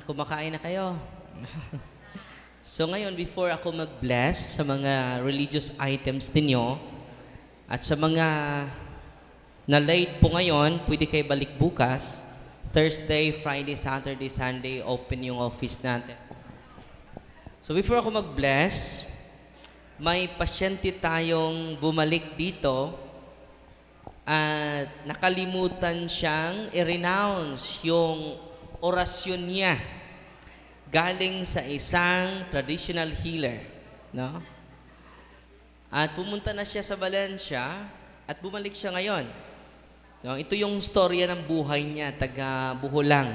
Kumakain na kayo. So ngayon, before ako mag-bless sa mga religious items ninyo, at sa mga na late po ngayon, pwede kayo balik bukas. Thursday, Friday, Saturday, Sunday, open yung office natin. So before ako mag-bless, may pasyente tayong bumalik dito at nakalimutan siyang i-renounce yung orasyon niya galing sa isang traditional healer, no? At pumunta na siya sa Valencia at bumalik siya ngayon. No? Ito yung storya ng buhay niya, taga Buholang,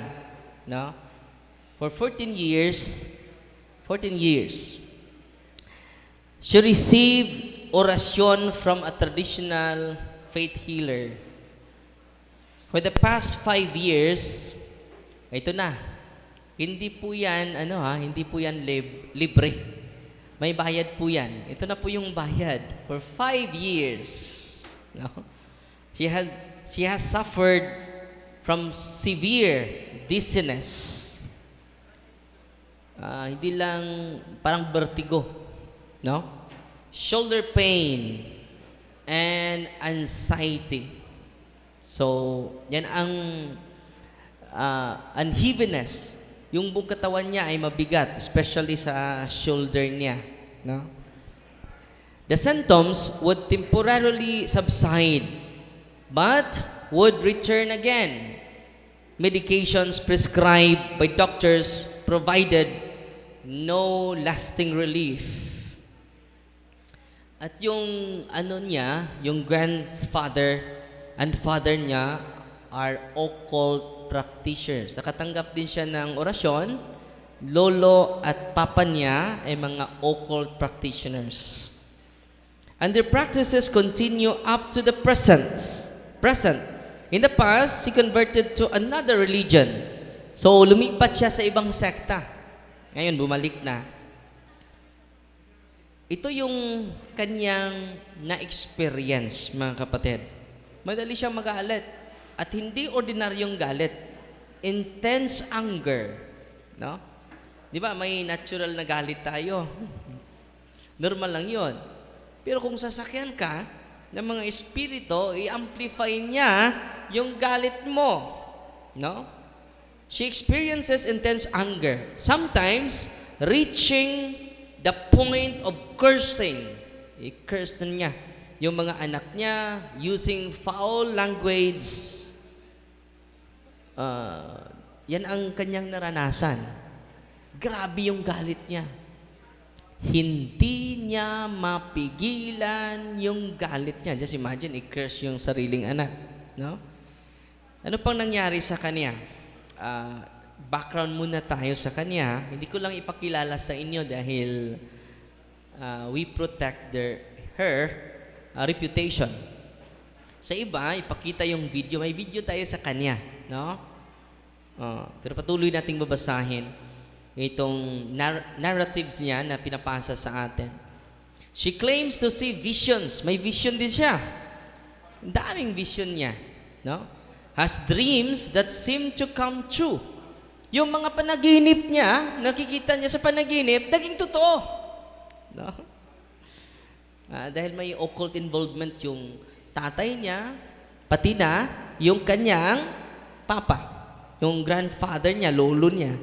no? For 14 years, she received orasyon from a traditional faith healer. For the past 5 years, ito na. Hindi po yan, hindi po yan libre. May bayad po yan. Ito na po yung bayad. For 5 years, no? She has suffered from severe dizziness. Hindi lang parang vertigo, no? Shoulder pain and anxiety. So, yan ang heaviness. Yung buong katawan niya ay mabigat, especially sa shoulder niya, no? The symptoms would temporarily subside, but would return again. Medications prescribed by doctors provided no lasting relief. At yung yung grandfather and father niya are occult practitioners. Nakatanggap din siya ng orasyon. Lolo at papa niya ay mga occult practitioners. And their practices continue up to the present. In the past, he converted to another religion. So, lumipat siya sa ibang sekta. Ngayon, bumalik na. Ito yung kanyang na-experience, mga kapatid. Madali siyang magalit. At hindi ordinaryong galit. Intense anger. No? Di ba, may natural na galit tayo. Normal lang yon. Pero kung sasakyan ka ng mga espiritu, i-amplify niya yung galit mo. No? She experiences intense anger. Sometimes, reaching the point of cursing. I-curse na niya yung mga anak niya using foul language. Yan ang kanyang naranasan. Grabe yung galit niya. Hindi niya mapigilan yung galit niya. Just imagine, i-curse yung sariling anak. No? Ano pang nangyari sa kanya? Background muna tayo sa kanya. Hindi ko lang ipakilala sa inyo dahil we protect her reputation. Sa iba, ipakita yung video. May video tayo sa kanya. No? Pero patuloy nating babasahin itong narratives niya na pinapasa sa atin. She claims to see visions. May vision din siya. Ang daming vision niya. No? Has dreams that seem to come true. Yung mga panaginip niya, nakikita niya sa panaginip, naging totoo. No? Dahil may occult involvement yung tatay niya, pati na yung kanyang papa, yung grandfather niya, lolo niya.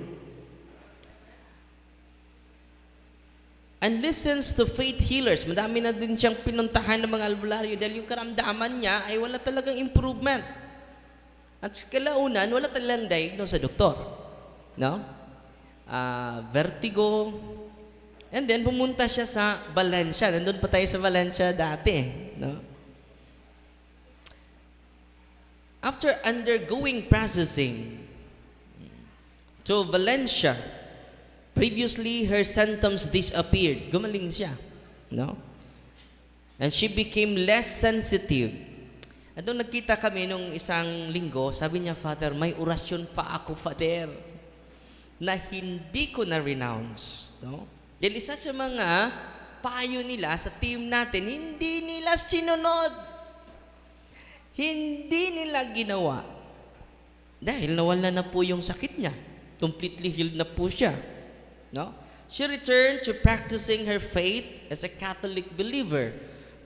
And listens to faith healers. Madami na din siyang pinuntahan ng mga albularyo dahil yung karamdaman niya ay wala talagang improvement. At kalaunan, wala talagang diagnose sa doktor. No? Vertigo. And then, pumunta siya sa Valencia. Nandun pa tayo sa Valencia dati. No? After undergoing processing to Valencia, previously, her symptoms disappeared. Gumaling siya. No? And she became less sensitive. At nung nagkita kami nung isang linggo, sabi niya, Father, may orasyon pa ako, Father, na hindi ko na-renounce. No? Dahil isa sa mga payo nila sa team natin, hindi nila sinunod. Hindi nila ginawa. Dahil nawala na po yung sakit niya. Completely healed na po siya. No? She returned to practicing her faith as a Catholic believer.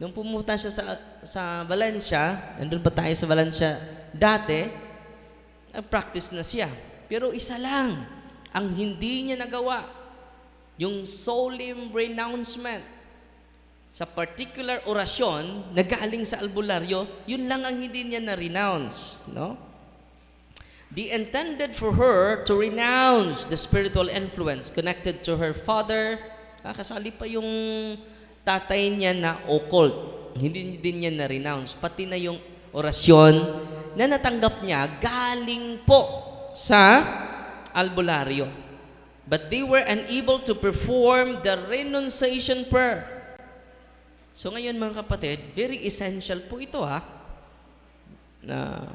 Nung pumunta siya sa Valencia, nandun pa tayo sa Valencia dati, practice na siya. Pero isa lang, ang hindi niya nagawa, yung solemn renouncement sa particular orasyon na galing sa albularyo, yun lang ang hindi niya na-renounce. No? They intended for her to renounce the spiritual influence connected to her father. Kasali pa yung tatay niya na occult. Hindi din niya na-renounce. Pati na yung orasyon na natanggap niya galing po sa albularyo. But they were unable to perform the renunciation prayer. So ngayon mga kapatid, very essential po ito na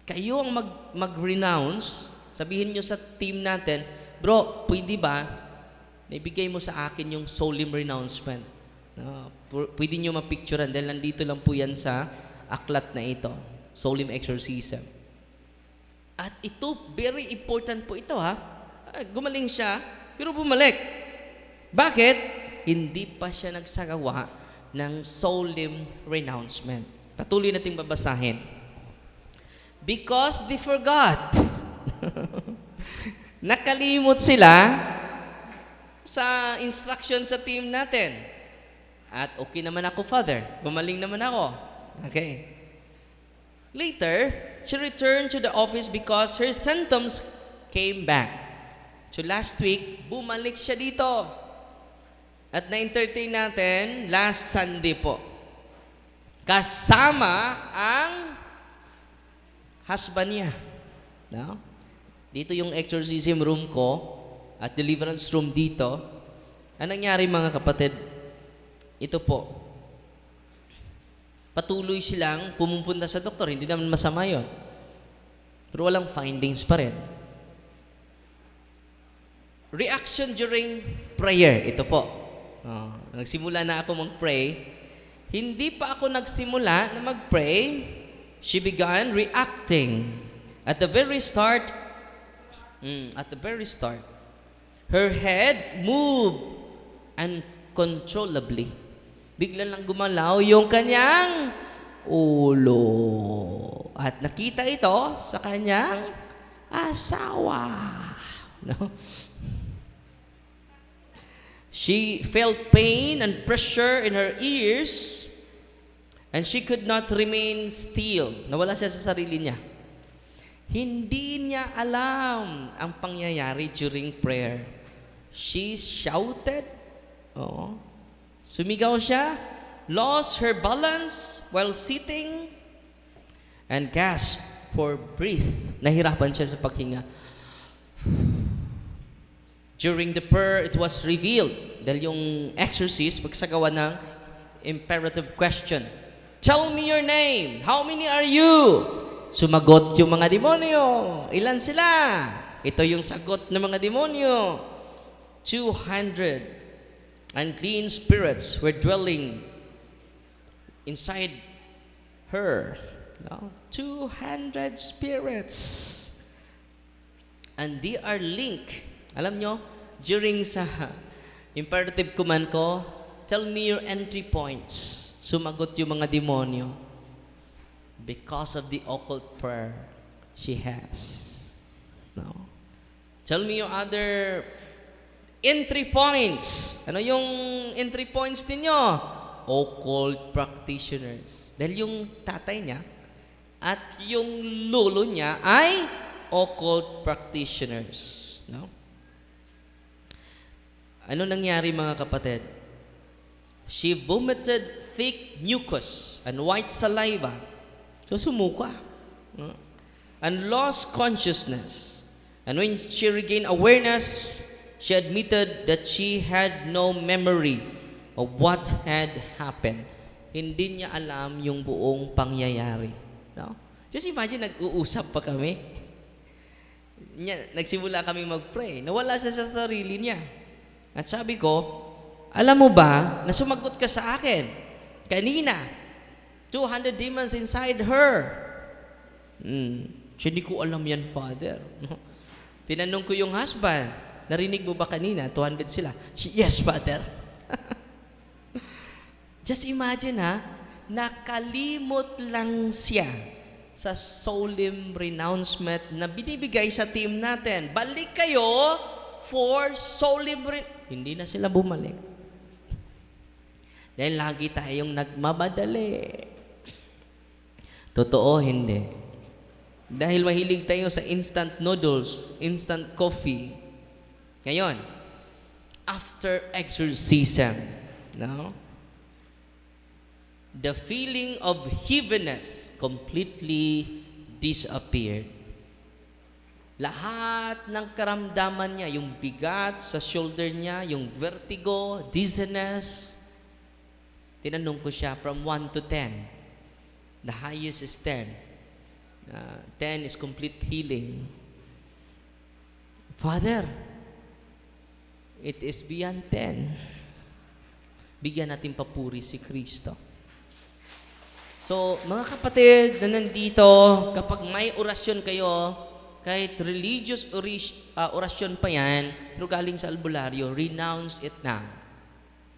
kayo ang mag-renounce, sabihin nyo sa team natin, bro, pwede ba, naibigay mo sa akin yung solemn renouncement. No? Pwede nyo mapicturean dahil nandito lang po yan sa aklat na ito, solemn exorcism. At ito, very important po ito Gumaling siya, pero bumalik. Bakit? Hindi pa siya nagsagawa ng solemn renouncement. Patuloy nating babasahin. Because they forgot. Nakalimot sila sa instruction sa team natin. At okay naman ako, Father. Gumaling naman ako. Okay. Later, she returned to the office because her symptoms came back. So last week, bumalik siya dito. At na-entertain natin last Sunday po. Kasama ang husband niya. No? Dito yung exorcism room ko at deliverance room dito. Ang nangyari mga kapatid, ito po. Patuloy silang pumupunta sa doktor. Hindi naman masama yun. Pero walang findings pa rin. Reaction during prayer. Ito po. Nagsimula na ako mag-pray. Hindi pa ako nagsimula na mag-pray. She began reacting. At the very start, her head moved uncontrollably. Bigla lang gumalaw yung kanyang ulo. At nakita ito sa kanyang asawa. No? She felt pain and pressure in her ears, and she could not remain still. Nawala siya sa sarili niya. Hindi niya alam ang pangyayari during prayer. She shouted. Sumigaw siya, lost her balance while sitting, and gasped for breath. Nahirapan siya sa paghinga. During the prayer, it was revealed. Dahil yung exorcist, pagsagawa ng imperative question. Tell me your name. How many are you? Sumagot yung mga demonyo. Ilan sila? Ito yung sagot ng mga demonyo. 200 unclean spirits were dwelling inside her. No? 200 spirits. And they are linked. Alam nyo, during sa imperative command ko, tell me your entry points. Sumagot yung mga demonyo. Because of the occult prayer she has. No? Tell me your other entry points. Ano yung entry points ninyo? Occult practitioners. Dahil yung tatay niya at yung lolo niya ay occult practitioners. No? Ano nangyari mga kapatid? She vomited thick mucus and white saliva. So sumuka. No? And lost consciousness. And when she regained awareness, she admitted that she had no memory of what had happened. Hindi niya alam yung buong pangyayari. No? Just imagine, nag-uusap pa kami. Nagsimula kami mag-pray. Nawala siya sa sarili niya. At sabi ko, alam mo ba na sumagot ka sa akin kanina? 200 demons inside her. Hindi ko alam yan, Father. Tinanong ko yung husband, narinig mo ba kanina? 200 sila. Yes, Father. Just imagine nakalimot lang siya sa solemn renouncement na binibigay sa team natin. Balik kayo for solemn Hindi na sila bumalik. Dahil lagi tayong nagmamadali. Totoo, hindi. Dahil mahilig tayo sa instant noodles, instant coffee. Ngayon, after exorcism, no? The feeling of heaviness completely disappeared. Lahat ng karamdaman niya, yung bigat sa shoulder niya, yung vertigo, dizziness, tinanong ko siya from 1 to 10. The highest is 10. 10 is complete healing. Father, it is beyond 10. Bigyan natin papuri si Kristo. So, mga kapatid na nandito, kapag may orasyon kayo, kahit religious orasyon pa yan, pero galing sa albularyo, renounce it na.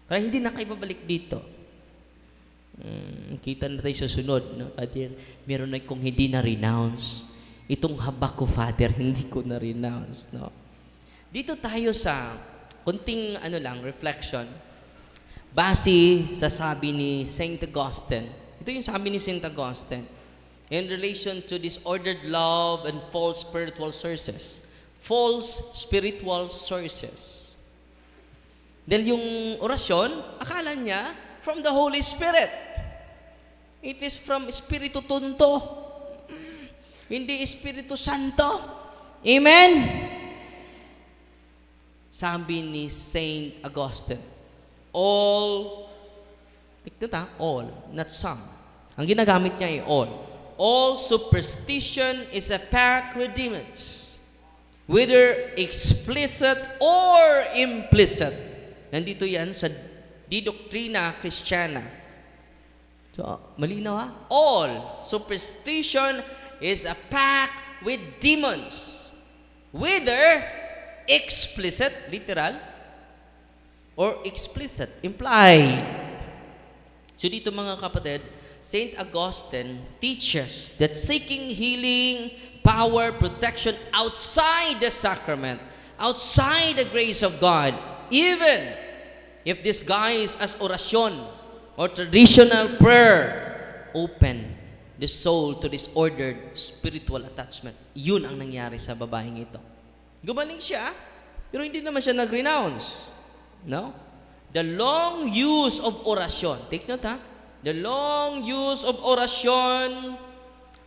Para hindi na kayo babalik dito. Kita na tayo sa sunod. No? Father, meron na kong hindi na-renounce. Itong habak ko, Father, hindi ko na-renounce. No? Dito tayo sa kunting reflection. Base sa sabi ni Saint Augustine. Ito yung sabi ni Saint Augustine. In relation to disordered love and false spiritual sources. False spiritual sources. Dahil yung orasyon, akala niya, from the Holy Spirit. It is from Espiritu Tonto. Hindi Espiritu Santo. Amen? Sabi ni Saint Augustine, all, not some. Ang ginagamit niya ay all. All superstition is a pact with demons, whether explicit or implicit. Nandito yan sa Di Doctrina Christiana. So, malinaw All superstition is a pact with demons. Whether explicit, literal, or explicit, implied. So dito mga kapatid, Saint Augustine teaches that seeking healing, power, protection outside the sacrament, outside the grace of God, even if disguised as orasyon or traditional prayer, open the soul to disordered spiritual attachment. Yun ang nangyari sa babaeng ito. Gumaling siya, pero hindi naman siya nag-renounce. No? The long use of orasyon. Take note The long use of orasyon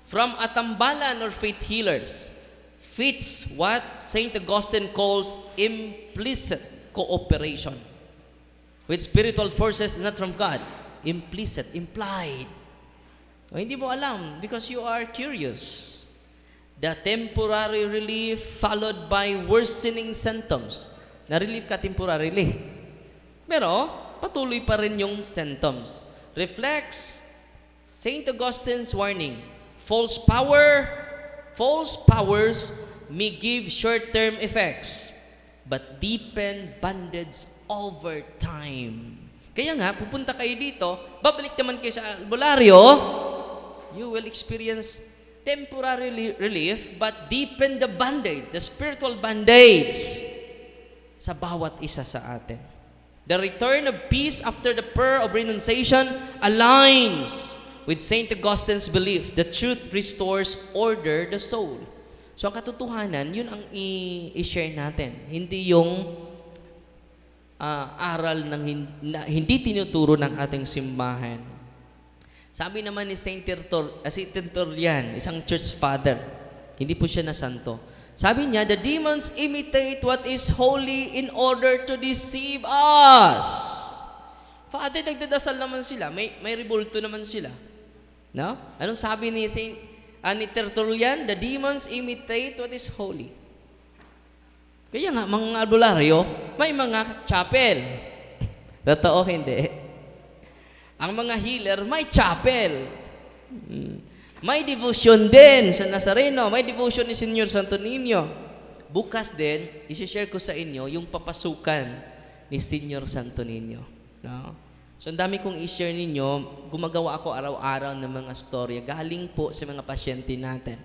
from atambalan or faith healers fits what Saint Augustine calls implicit cooperation with spiritual forces not from God. Implicit, implied. O, hindi mo alam because you are curious. The temporary relief followed by worsening symptoms. Na-relief ka temporarily. Pero, patuloy pa rin yung symptoms. Reflects Saint Augustine's warning. False powers may give short-term effects, but deepen bondage over time. Kaya nga, pupunta kayo dito, babalik naman kayo sa albularyo, you will experience temporary relief, but deepen the bondage, the spiritual bondage sa bawat isa sa atin. The return of peace after the prayer of renunciation aligns with Saint Augustine's belief that truth restores order the soul. So ang katotohanan, yun ang i-share natin. Hindi yung aral ng hindi tinuturo ng ating simbahan. Sabi naman ni Saint Tertullian, isang church father, hindi po siya na santo. Sabi niya, the demons imitate what is holy in order to deceive us. Father, nagdadasal naman sila. May rebulto naman sila. No? Anong sabi ni ni Tertullian? The demons imitate what is holy. Kaya nga, mga albularyo, may mga chapel. Totoo, hindi. Ang mga healer, may chapel. May devotion din sa Nazareno. May devotion ni Senyor Santo Niño. bukas din, isi-share ko sa inyo yung papasukan ni Senior Santo Niño. No? So, ang dami kong i-share ninyo. Gumagawa ako araw-araw ng mga storya. Galing po sa mga pasyente natin.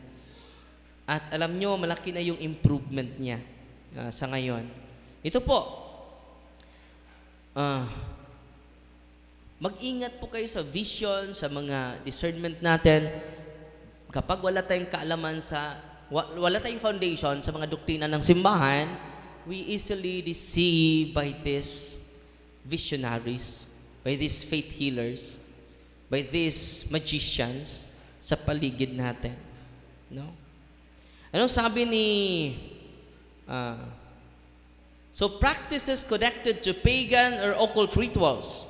At alam nyo, malaki na yung improvement niya sa ngayon. Ito po, mag-ingat po kayo sa vision, sa mga discernment natin. Kapag wala tayong kaalaman wala tayong foundation sa mga doktrina ng simbahan, we easily deceived by these visionaries, by these faith healers, by these magicians sa paligid natin. No? Ano sabi ni so practices connected to pagan or occult rituals,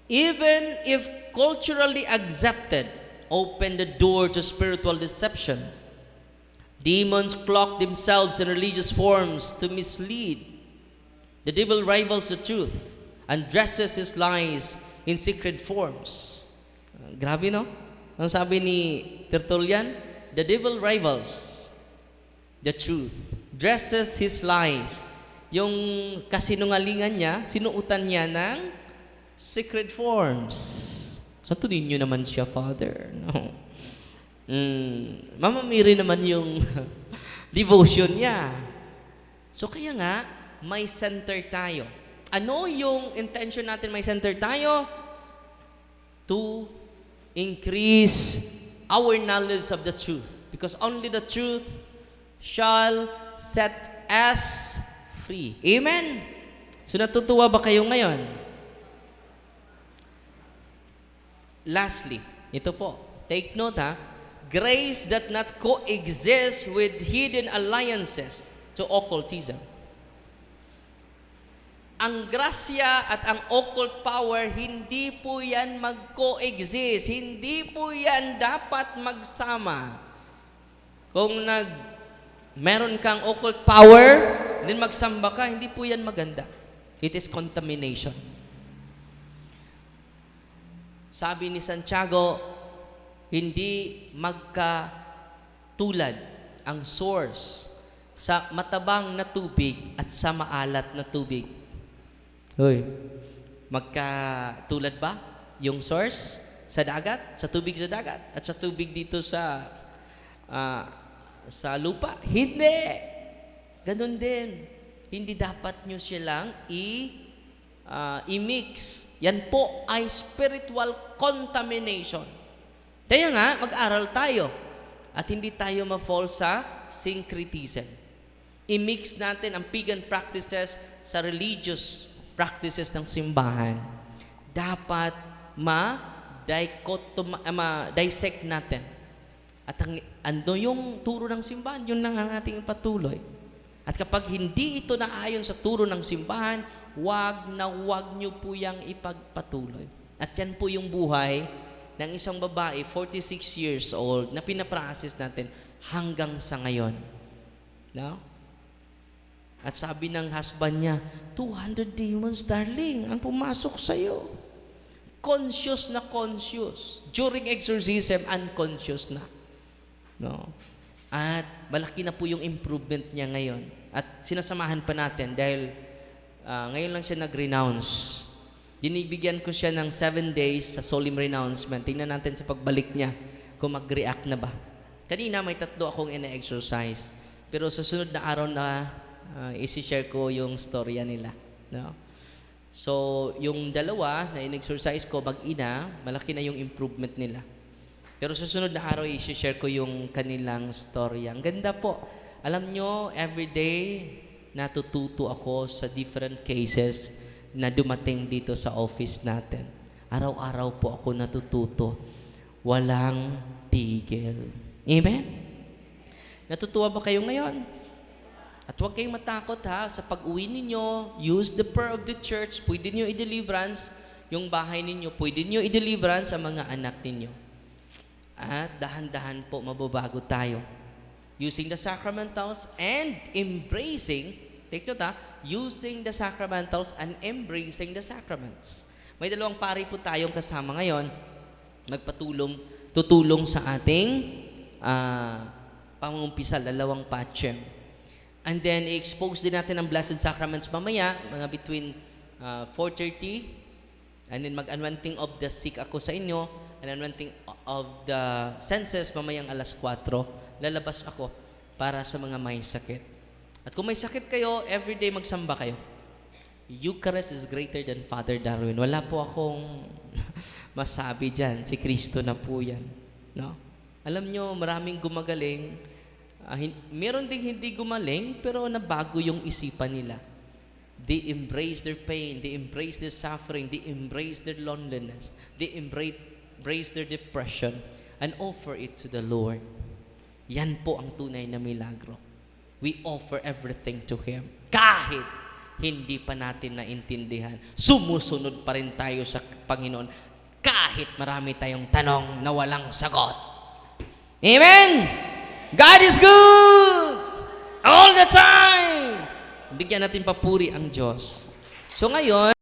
even if culturally accepted, open the door to spiritual deception. Demons cloak themselves in religious forms to mislead. The devil rivals the truth and dresses his lies in secret forms. Grabe, no? Ang sabi ni Tertullian, the devil rivals the truth, dresses his lies. Yung kasinungalingan niya, sinuutan niya ng secret forms. Santo Niño naman siya, Father. No. Mamamiri naman yung devotion niya. So kaya nga, may center tayo. Ano yung intention natin may center tayo? To increase our knowledge of the truth. Because only the truth shall set us free. Amen? So natutuwa ba kayo ngayon? Lastly, ito po. Take note ha. Grace that not coexist with hidden alliances to occultism. Ang grasya at ang occult power, hindi po yan mag-coexist. Hindi po yan dapat magsama. Kung meron kang occult power, then magsamba ka, hindi po yan maganda. It is contamination. Sabi ni Santiago, hindi magkatulad ang source sa matabang na tubig at sa maalat na tubig. Hoy, magkatulad ba yung source sa dagat, sa tubig sa dagat, at sa tubig dito sa lupa? Hindi. Ganun din. Hindi dapat nyo silang i-mix. Yan po ay spiritual contamination. Kaya nga, mag-aral tayo at hindi tayo ma-fall sa syncretism. I-mix natin ang pagan practices sa religious practices ng simbahan. Dapat ma-dissect natin. At ando yung turo ng simbahan, yun lang ang ating patuloy. At kapag hindi ito naayon sa turo ng simbahan, wag nyo po yang ipagpatuloy. At yan po yung buhay ng isang babae, 46 years old, na pinaprocess natin hanggang sa ngayon. No? At sabi ng husband niya, 200 demons, darling, ang pumasok sa'yo. Conscious na conscious. During exorcism, unconscious na. No? At malaki na po yung improvement niya ngayon. At sinasamahan pa natin dahil ngayon lang siya nag-renounce. Dinibigyan ko siya ng 7 days sa solemn renouncement. Tingnan natin sa pagbalik niya kung mag-react na ba. Kanina may 3 akong ina-exercise. Pero sa sunod na araw na isi-share ko yung storya nila. No? So, yung 2 na in-exercise ko mag-ina, malaki na yung improvement nila. Pero sa sunod na araw, isi-share ko yung kanilang storya. Ang ganda po. Alam nyo, everyday, natututo ako sa different cases na dumating dito sa office natin. Araw-araw po ako natututo. Walang tigil. Amen? Natutuwa ba kayo ngayon? At huwag kayong matakot ha, sa pag-uwi ninyo, use the prayer of the church, pwede nyo i-deliverance yung bahay ninyo, pwede nyo i-deliverance sa mga anak ninyo. At dahan-dahan po mababago tayo. Using the sacramentals and embracing, take note ha, using the sacramentals and embracing the sacraments. May 2 pari po tayong kasama ngayon, tutulong sa ating pangungumpisal, 2 patchem. And then, i-expose din natin ang Blessed Sacraments mamaya, mga between 4:30. And then, mag-anointing of the sick ako sa inyo. And anointing of the senses, mamayang 4:00. Lalabas ako para sa mga may sakit. At kung may sakit kayo, everyday magsamba kayo. Eucharist is greater than Father Darwin. Wala po akong masabi dyan. Si Kristo na po yan. No? Alam nyo, maraming gumagaling. Meron ding hindi gumaling, pero nabago yung isipan nila. They embrace their pain, they embrace their suffering, they embrace their loneliness, they embrace their depression, and offer it to the Lord. Yan po ang tunay na milagro. We offer everything to Him. Kahit hindi pa natin naintindihan, sumusunod pa rin tayo sa Panginoon kahit marami tayong tanong na walang sagot. Amen! God is good! All the time! Bigyan natin papuri ang Diyos. So ngayon,